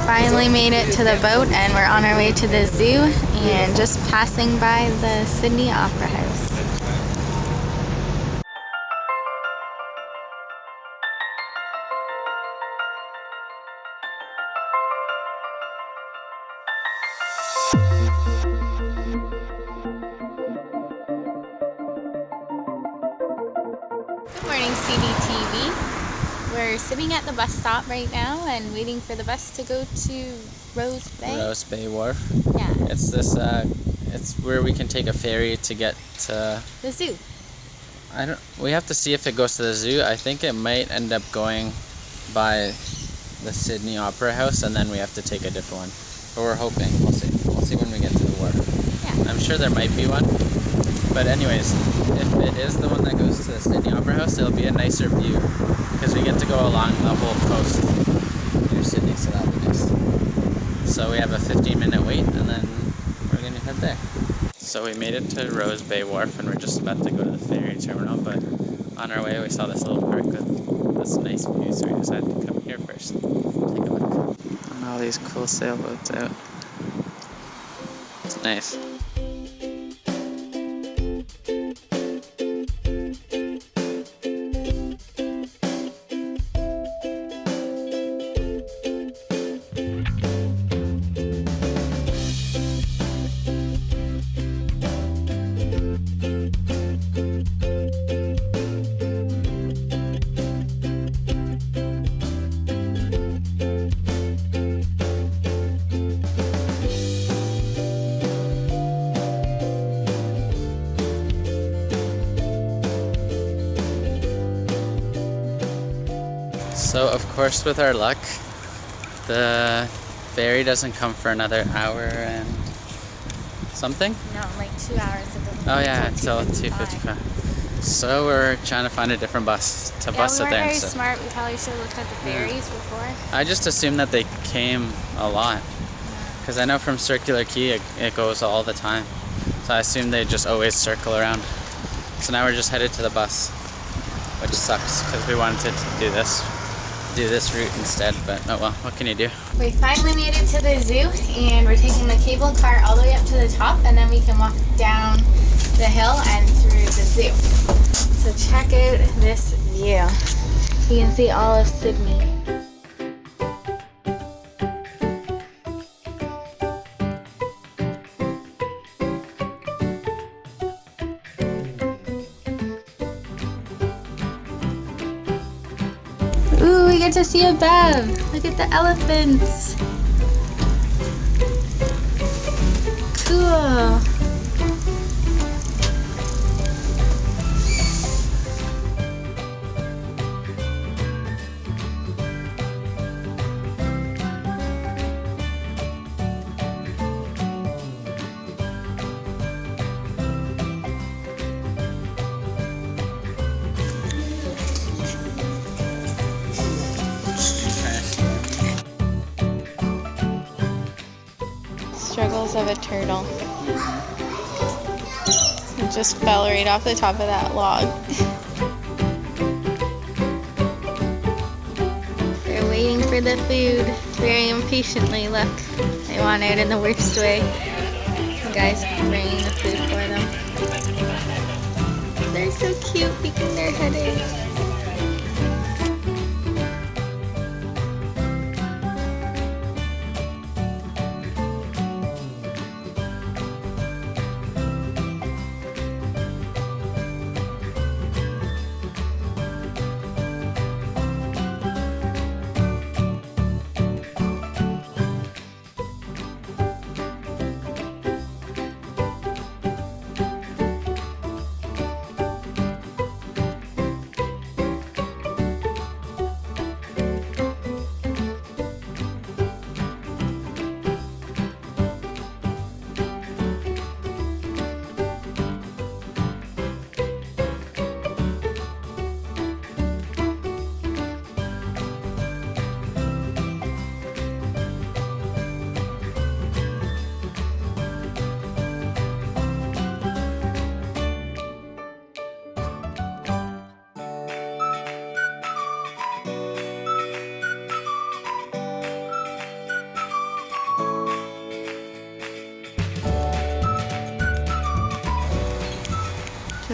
Finally made it to the boat and we're on our way to the zoo and just passing by the Sydney Opera House. Good morning, CDTV. We're sitting at the bus stop right now and waiting for the bus to go to Rose Bay. Rose Bay Wharf. Yeah. It's this. It's where we can take a ferry to get to The zoo. We have to see if it goes to the zoo. I think it might end up going by the Sydney Opera House, and then we have to take a different one. But we're hoping. We'll see. We'll see when we get to the wharf. Yeah. I'm sure there might be one. But anyways, if it is the one that goes to the Sydney Opera House, it'll be a nicer view because we get to go along the whole coast near Sydney, so that'll be nice. So we have a 15-minute wait, and then we're gonna head there. So we made it to Rose Bay Wharf, and we're just about to go to the ferry terminal. But on our way, we saw this little park with this nice view, so we decided to come here first. Take a look. And all these cool sailboats out. It's nice. So of course, with our luck, the ferry doesn't come for another hour and something? No, like 2 hours. It doesn't Oh yeah, until 2:55. So we're trying to find a different bus to bus it there. We weren't very instead. smart. We probably should have looked at the ferries before. I just assumed that they came a lot. Because I know from Circular Quay it goes all the time. So I assumed they just always circle around. So now we're just headed to the bus, which sucks because we wanted to do this route instead, but oh well, what can you do? We finally made it to the zoo and we're taking the cable car all the way up to the top and then we can walk down the hill and through the zoo. So check out this view. You can see all of Sydney. Ooh, we get to see a bev. Look at the elephants. Cool. Struggles of a turtle. It just fell right off the top of that log. They're waiting for the food very impatiently. Look, they want out in the worst way. The guy's bringing the food for them. They're so cute, peeking their head in.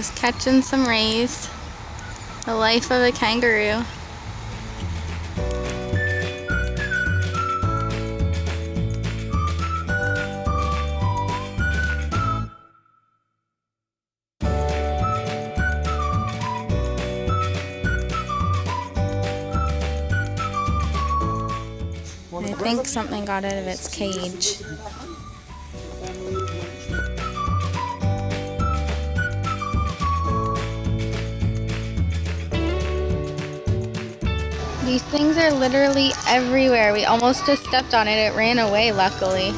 Just catching some rays. The life of a kangaroo. I think something got out of its cage. These things are literally everywhere. We almost just stepped on it. It ran away, luckily.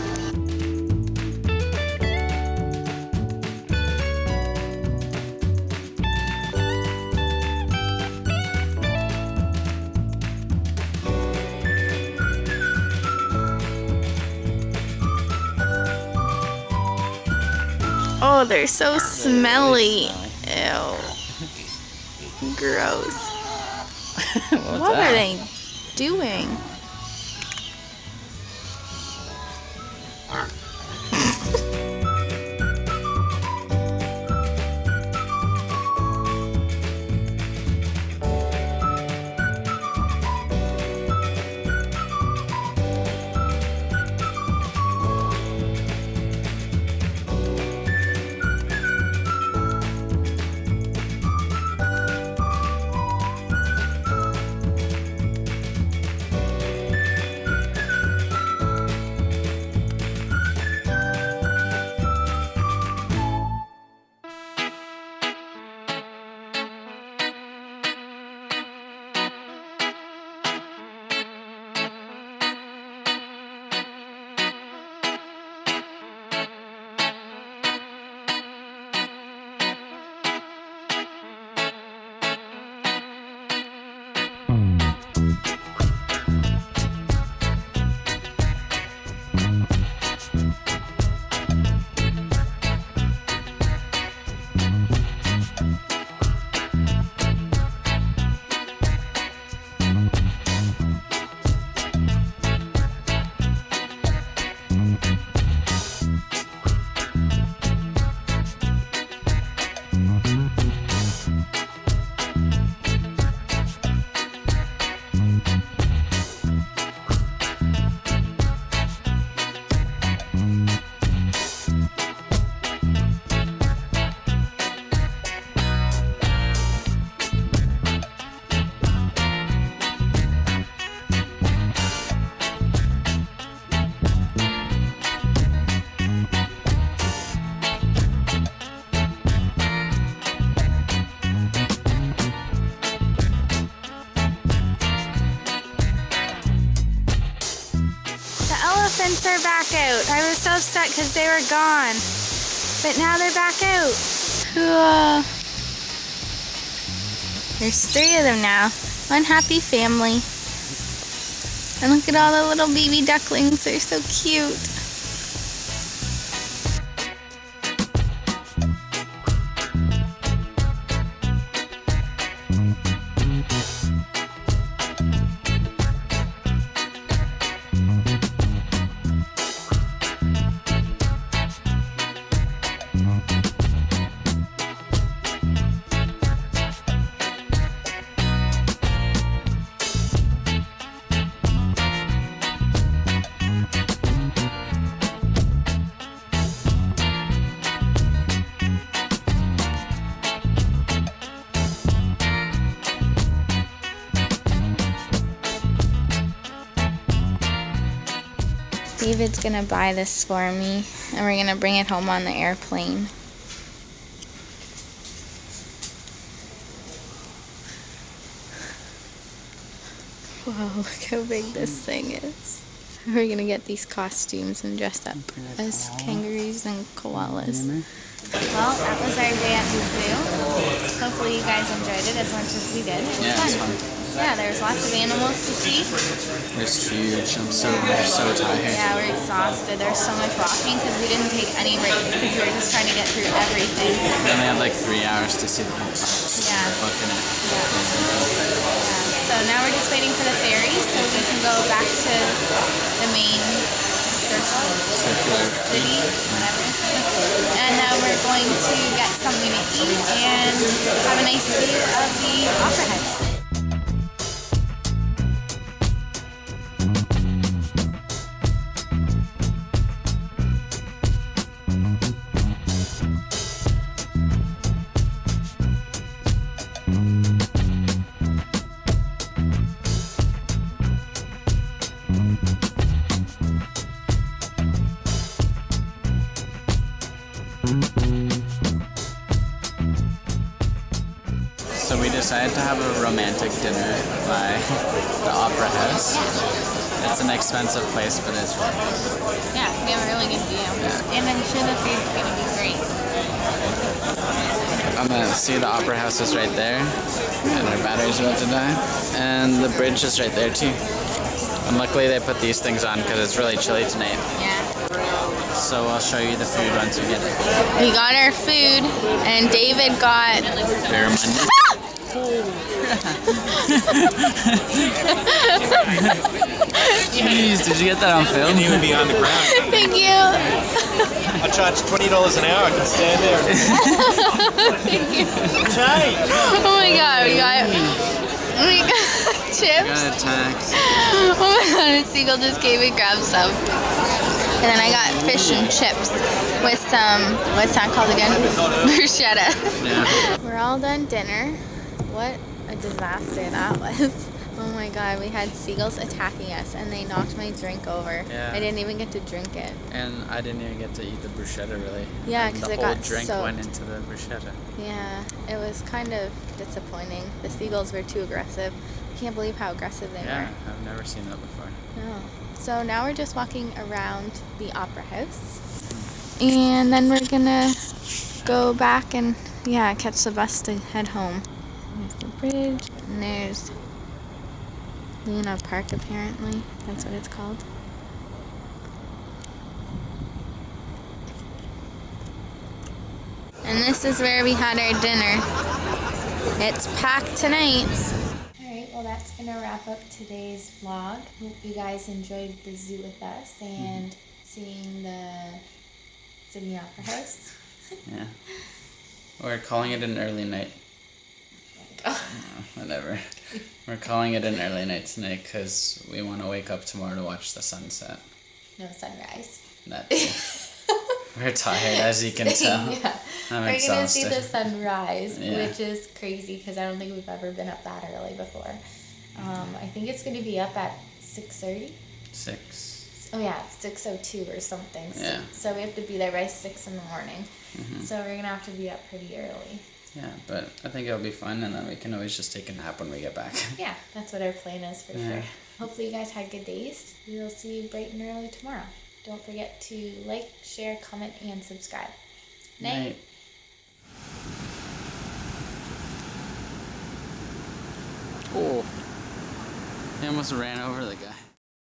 Oh, they're so smelly. Ew. Gross. What are they doing? Elephants are back out. I was so upset because they were gone. But now they're back out. Cool. There's 3 of them now. One happy family. And look at all the little baby ducklings. They're so cute. David's gonna buy this for me, and we're gonna bring it home on the airplane. Whoa, look how big this thing is. We're gonna get these costumes and dress up as kangaroos and koalas. Well, that was our day at the zoo. Hopefully you guys enjoyed it as much as we did. It was fun. Yeah, there's lots of animals to see. It's huge. I'm so tired. Yeah, we're exhausted. There's so much walking because we didn't take any breaks because we were just trying to get through everything. We only had like 3 hours to see the whole park. Yeah. Booking it. Yeah. So now we're just waiting for the ferry so we can go back to the main circular city, whatever. And now we're going to get something to eat and have a nice view of the Opera House. So we decided to have a romantic dinner by the Opera House. It's an expensive place, but it's fun. Yeah, we have a really good view. Yeah. And I'm sure the food's going to be great. I'm going to see the Opera House is right there, and our battery's about to die. And the bridge is right there too. And luckily they put these things on because it's really chilly tonight. Yeah. So I'll show you the food once we get it. We got our food, and David got... Barramundi. Jeez, did you get that on film? You would be on the ground. Thank you. I charge $20 an hour. I can stand there. Thank you. Change. Oh my god, we got chips. Got attacked. Oh my god, and Seagull just came and grabbed some. And then I got fish and chips with some, what's that called again? Bruschetta. Yeah. We're all done dinner. What a disaster that was. Oh my god, we had seagulls attacking us and they knocked my drink over. Yeah. I didn't even get to drink it. And I didn't even get to eat the bruschetta really. Yeah, And because the it whole got drink soaked. went into the bruschetta. Yeah, it was kind of disappointing. The seagulls were too aggressive. Can't believe how aggressive they Yeah, were. I've never seen that before. No. So now we're just walking around the Opera House. And then we're gonna go back and, yeah, catch the bus to head home. There's the bridge, and there's Luna Park, apparently. That's what it's called. And this is where we had our dinner. It's packed tonight. Alright, well that's gonna wrap up today's vlog. Hope you guys enjoyed the zoo with us and seeing the Sydney Opera House. Yeah. We're calling it an early night. Whatever. We're calling it an early night tonight because we want to wake up tomorrow to watch the sunset. No sunrise. We're tired, as you can tell. Yeah. I'm We're exhausted. gonna see the sunrise, Yeah. which is crazy because I don't think we've ever been up that early before. I think it's gonna be up at 6:30. 6. Oh yeah, it's 6:02 or something. Yeah. So we have to be there by 6 in the morning. Mm-hmm. So we're gonna have to be up pretty early. Yeah, but I think it'll be fun, and then we can always just take a nap when we get back. Yeah, that's what our plan is for Yeah. sure. Hopefully you guys had good days. We will see you bright and early tomorrow. Don't forget to like, share, comment, and subscribe. Night. Oh, he almost ran over the guy.